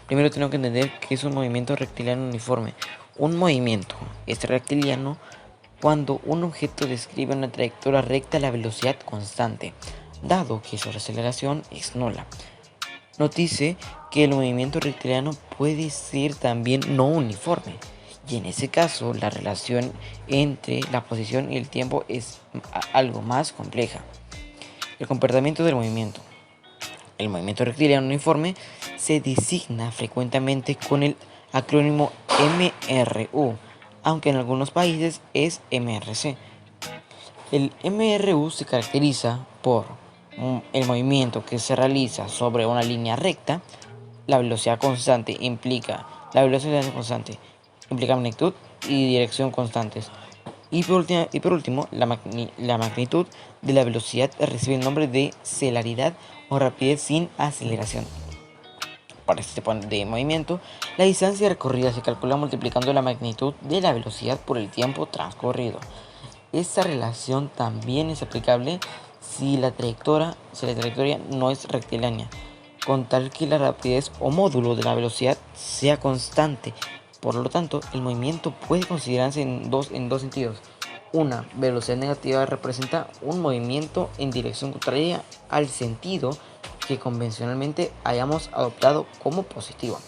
Primero tenemos que entender qué es un movimiento rectilíneo uniforme. Un movimiento es rectilíneo cuando un objeto describe una trayectoria recta a la velocidad constante, dado que su aceleración es nula. Notice que el movimiento rectilíneo puede ser también no uniforme, y en ese caso la relación entre la posición y el tiempo es algo más compleja. El comportamiento del movimiento. El movimiento rectilíneo uniforme se designa frecuentemente con el acrónimo MRU, aunque en algunos países es MRC. El MRU se caracteriza por el movimiento que se realiza sobre una línea recta. La velocidad constante implica magnitud y dirección constantes. Y por último, la magnitud de la velocidad recibe el nombre de celaridad o rapidez sin aceleración. Para este tipo de movimiento, la distancia recorrida se calcula multiplicando la magnitud de la velocidad por el tiempo transcurrido. Esta relación también es aplicable si la trayectoria no es rectilínea, con tal que la rapidez o módulo de la velocidad sea constante. Por lo tanto, el movimiento puede considerarse en dos sentidos. Una velocidad negativa representa un movimiento en dirección contraria al sentido que convencionalmente hayamos adoptado como positivo.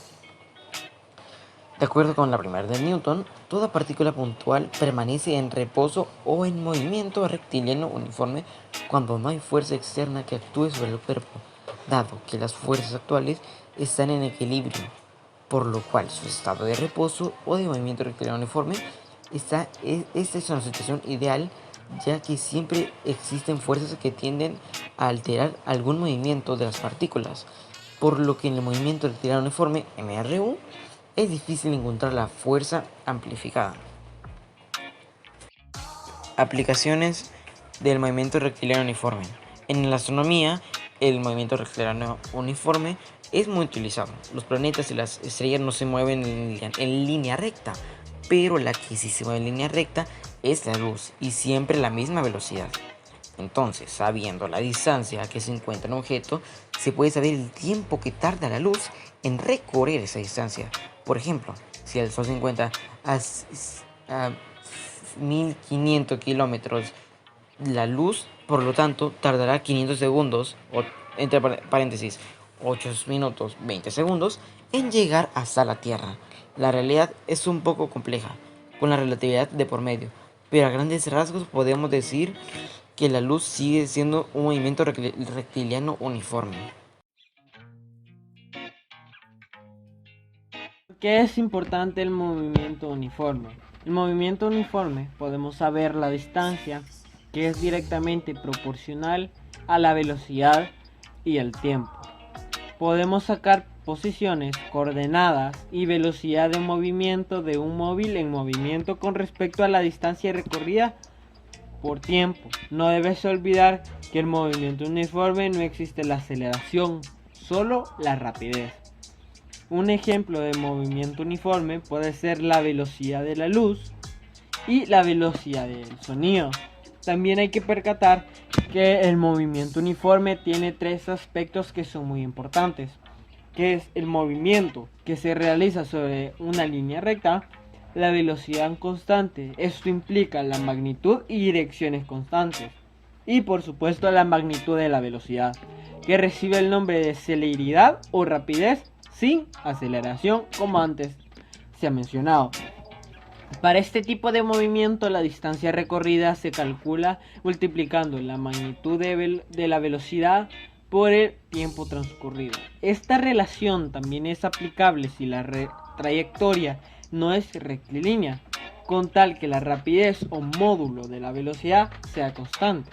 De acuerdo con la primera de Newton, toda partícula puntual permanece en reposo o en movimiento rectilíneo uniforme cuando no hay fuerza externa que actúe sobre el cuerpo, dado que las fuerzas actuales están en equilibrio, por lo cual su estado de reposo o de movimiento rectilíneo uniforme esta es una situación ideal, ya que siempre existen fuerzas que tienden a alterar algún movimiento de las partículas, por lo que en el movimiento rectilíneo uniforme MRU es difícil encontrar la fuerza amplificada. Aplicaciones del movimiento rectilíneo uniforme. En la astronomía, el movimiento rectilíneo uniforme es muy utilizado. Los planetas y las estrellas no se mueven en línea recta, pero la que sí se mueve en línea recta es la luz y siempre a la misma velocidad. Entonces, sabiendo la distancia a que se encuentra un objeto, se puede saber el tiempo que tarda la luz en recorrer esa distancia. Por ejemplo, si el Sol se encuentra a 1500 kilómetros, la luz, por lo tanto, tardará 500 segundos, o entre paréntesis, 8 minutos 20 segundos, en llegar hasta la Tierra. La realidad es un poco compleja, con la relatividad de por medio, pero a grandes rasgos podemos decir que la luz sigue siendo un movimiento rectilíneo uniforme. ¿Por qué es importante el movimiento uniforme? El movimiento uniforme podemos saber la distancia, que es directamente proporcional a la velocidad y el tiempo. Podemos sacar posiciones, coordenadas y velocidad de movimiento de un móvil en movimiento con respecto a la distancia recorrida por tiempo. No debes olvidar que el movimiento uniforme no existe la aceleración, solo la rapidez. Un ejemplo de movimiento uniforme puede ser la velocidad de la luz y la velocidad del sonido. También hay que percatar que el movimiento uniforme tiene tres aspectos que son muy importantes, que es el movimiento que se realiza sobre una línea recta, la velocidad constante, esto implica la magnitud y direcciones constantes, y por supuesto la magnitud de la velocidad, que recibe el nombre de celeridad o rapidez sin aceleración, como antes se ha mencionado. Para este tipo de movimiento la distancia recorrida se calcula multiplicando la magnitud de la velocidad por el tiempo transcurrido. Esta relación también es aplicable si la trayectoria no es rectilínea, con tal que la rapidez o módulo de la velocidad sea constante.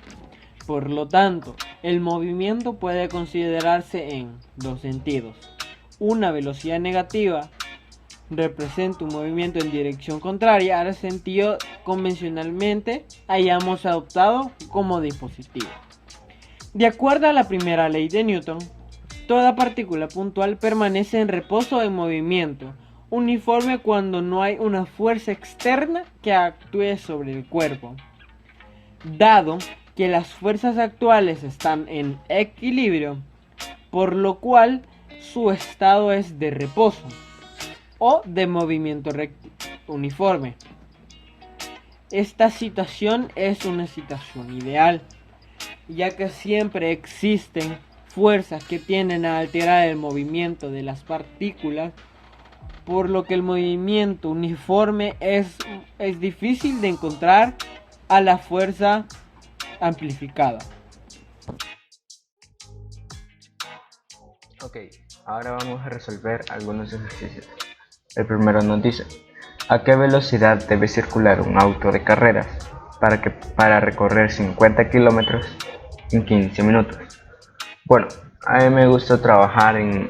Por lo tanto, el movimiento puede considerarse en dos sentidos. Una velocidad negativa representa un movimiento en dirección contraria al sentido convencionalmente hayamos adoptado como dispositivo. De acuerdo a la primera ley de Newton, toda partícula puntual permanece en reposo o en movimiento uniforme cuando no hay una fuerza externa que actúe sobre el cuerpo. Dado que las fuerzas actuales están en equilibrio, por lo cual su estado es de reposo o de movimiento uniforme. Esta situación es una situación ideal, ya que siempre existen fuerzas que tienden a alterar el movimiento de las partículas, por lo que el movimiento uniforme es difícil de encontrar a la fuerza amplificada. Ok, ahora vamos a resolver algunos ejercicios. El primero nos dice: ¿a qué velocidad debe circular un auto de carreras para recorrer 50 kilómetros en 15 minutos? Bueno, a mí me gusta trabajar en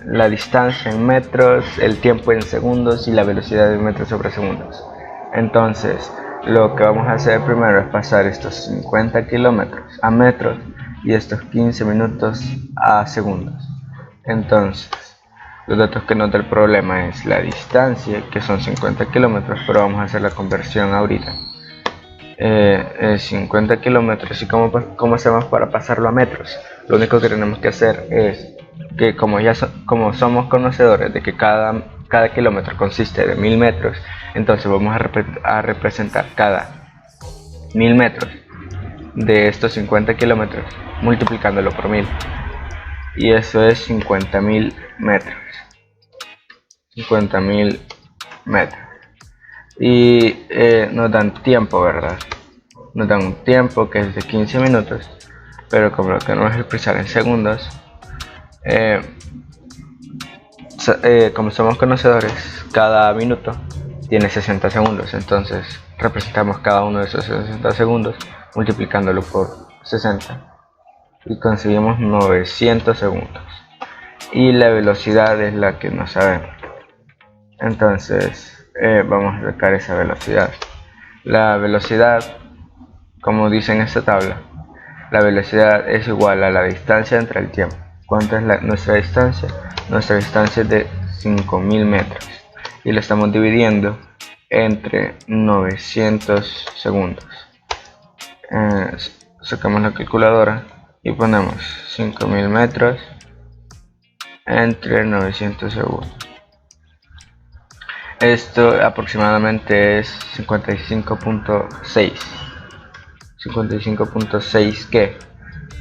la distancia en metros, el tiempo en segundos y la velocidad en metros sobre segundos. Entonces, lo que vamos a hacer primero es pasar estos 50 kilómetros a metros y estos 15 minutos a segundos. Entonces, los datos que nos da el problema es la distancia, que son 50 kilómetros, pero vamos a hacer la conversión ahorita. 50 kilómetros. ¿Y cómo hacemos para pasarlo a metros? Lo único que tenemos que hacer es que como somos conocedores de que cada kilómetro consiste de 1000 metros, entonces vamos a representar cada 1000 metros de estos 50 kilómetros multiplicándolo por 1000, y eso es 50.000 metros. 50.000 metros. Y nos dan tiempo, ¿verdad? Nos dan un tiempo que es de 15 minutos, pero como lo queremos expresar en segundos, como somos conocedores, cada minuto tiene 60 segundos, entonces representamos cada uno de esos 60 segundos multiplicándolo por 60 y conseguimos 900 segundos. Y la velocidad es la que no sabemos, entonces vamos a sacar esa velocidad. La velocidad, como dice en esta tabla, la velocidad es igual a la distancia entre el tiempo. ¿Cuánto es nuestra distancia? Nuestra distancia es de 5000 metros y lo estamos dividiendo entre 900 segundos. Sacamos la calculadora y ponemos 5000 metros entre 900 segundos. Esto aproximadamente es 55.6. 55.6 ¿qué?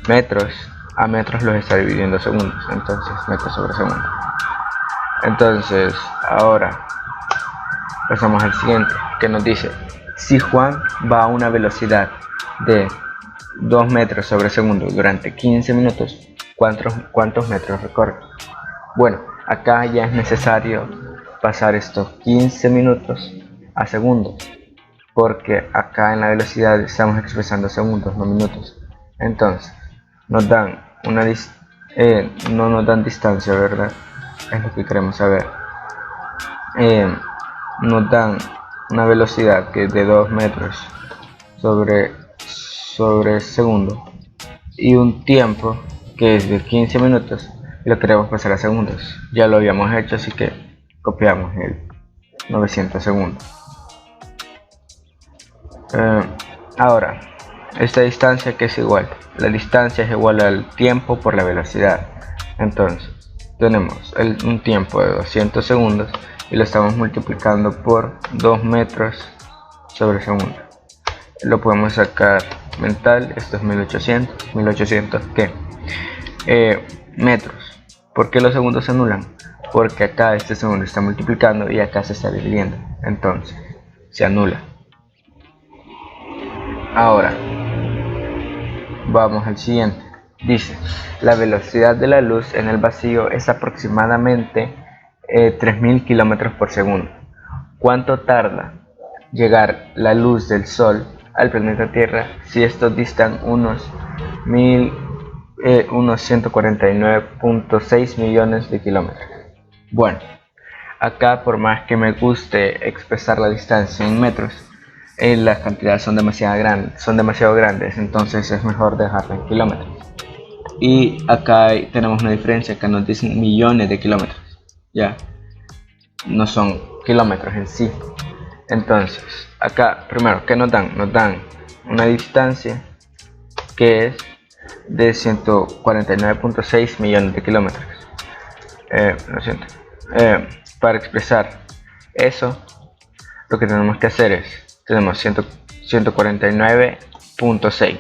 Metros. A metros los está dividiendo segundos, entonces metros sobre segundo. Entonces ahora pasamos al siguiente, que nos dice: si Juan va a una velocidad de 2 metros sobre segundo durante 15 minutos, ¿cuántos metros recorre? Bueno, acá ya es necesario pasar estos 15 minutos a segundos, porque acá en la velocidad estamos expresando segundos, no minutos. Entonces nos dan no nos dan distancia, ¿verdad? Es lo que queremos saber. Nos dan una velocidad que es de 2 metros sobre segundo y un tiempo que es de 15 minutos y lo queremos pasar a segundos. Ya lo habíamos hecho, así que copiamos el 900 segundos. Ahora, esta distancia, que es igual, la distancia es igual al tiempo por la velocidad. Entonces tenemos un tiempo de 200 segundos y lo estamos multiplicando por 2 metros sobre segundo. Lo podemos sacar mental. Esto es 1800. 1800 ¿qué? Metros. ¿Por qué los segundos se anulan? Porque acá este segundo está multiplicando y acá se está dividiendo, entonces se anula. Ahora vamos al siguiente. Dice: la velocidad de la luz en el vacío es aproximadamente 3000 kilómetros por segundo. ¿Cuánto tarda llegar la luz del Sol al planeta Tierra si estos distan unos 149.6 millones de kilómetros? Bueno, acá por más que me guste expresar la distancia en metros, las cantidades son demasiado grandes, entonces es mejor dejarla en kilómetros. Y acá tenemos una diferencia, que nos dicen millones de kilómetros, ya no son kilómetros en sí. Entonces acá primero, ¿qué nos dan? Nos dan una distancia que es de 149.6 millones de kilómetros, lo siento. Para expresar eso, lo que tenemos que hacer es, tenemos 149.6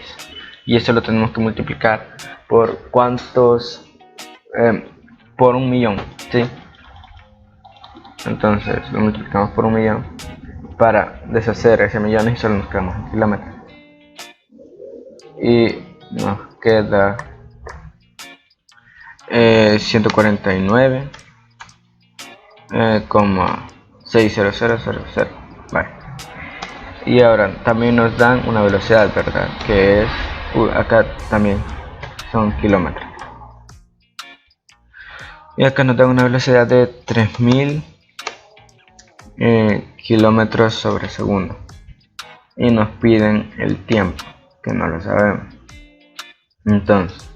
y eso lo tenemos que multiplicar por cuántos, por 1.000.000, ¿sí? Entonces lo multiplicamos por 1.000.000 para deshacer ese millón y solo nos quedamos en kilómetros. Y nos queda 149,60000. Vale. Y ahora también nos dan una velocidad, ¿verdad? Que es, acá también son kilómetros. Y acá nos dan una velocidad de 3000 kilómetros sobre segundo. Y nos piden el tiempo, que no lo sabemos. Entonces,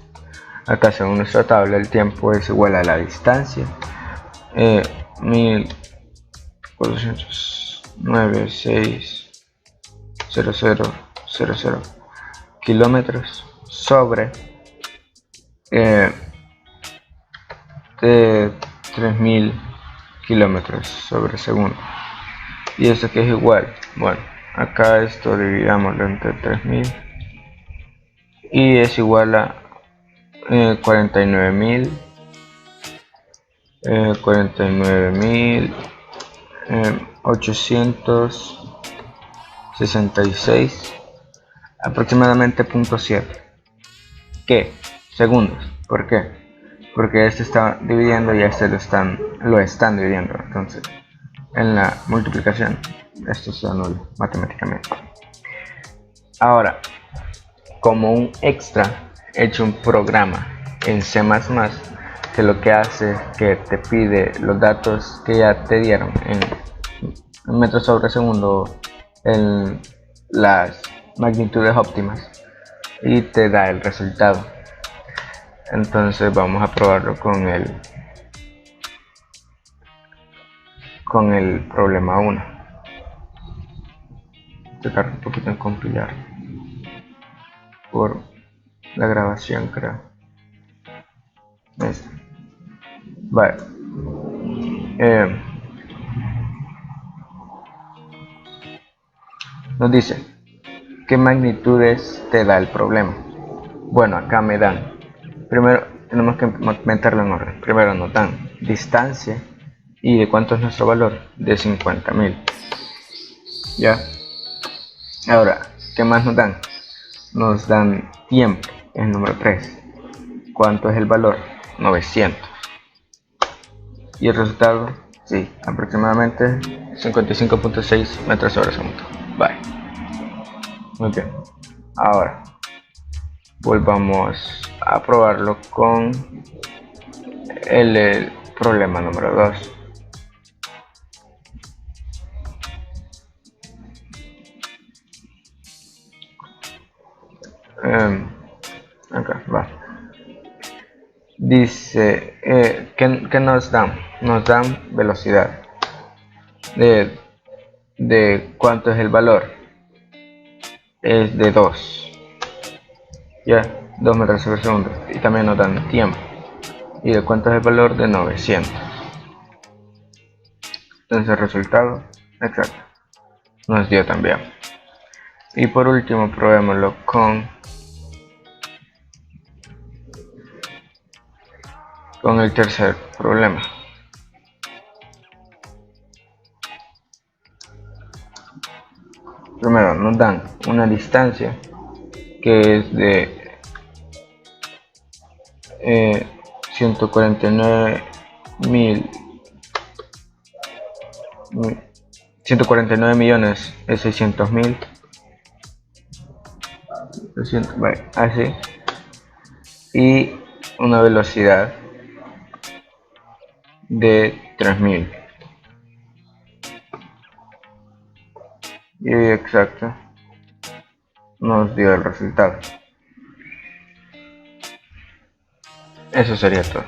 acá según nuestra tabla, el tiempo es igual a la distancia, 1409,60000 kilómetros sobre de 3000 kilómetros sobre segundo. Y eso que es igual, bueno, acá esto dividámoslo entre 3000 y es igual a 49.866 aproximadamente 0.7. ¿Qué? Segundos. ¿Por qué? Porque este está dividiendo y este lo están dividiendo. Entonces, en la multiplicación, esto se anula matemáticamente. Ahora, como un extra, he hecho un programa en C++ que lo que hace es que te pide los datos que ya te dieron en metros sobre segundo, en las magnitudes óptimas, y te da el resultado. Entonces vamos a probarlo con el problema 1. Te tarda un poquito en compilar por la grabación, creo. Vale. Nos dice qué magnitudes te da el problema. Bueno, acá me dan, primero tenemos que meterlo en orden. Primero nos dan distancia y de cuánto es nuestro valor, de 50.000. Ya. Ahora, ¿qué más nos dan? Nos dan tiempo, es el número 3. ¿Cuánto es el valor? 900. Y el resultado, sí, aproximadamente 55.6 metros sobre segundo. Vale. Muy bien. Ahora, volvamos a probarlo con el problema número 2. Acá va. Dice ¿qué nos dan? Nos dan velocidad de cuánto es el valor, es de 2, ya, 2 metros sobre segundo. Y también nos dan tiempo y de cuánto es el valor, de 900. Entonces el resultado exacto nos dio también. Y por último probémoslo con el tercer problema. Primero nos dan una distancia que es de 149.600.000, vale, así, y una velocidad de 3000. Y exacto nos dio el resultado. Eso sería todo.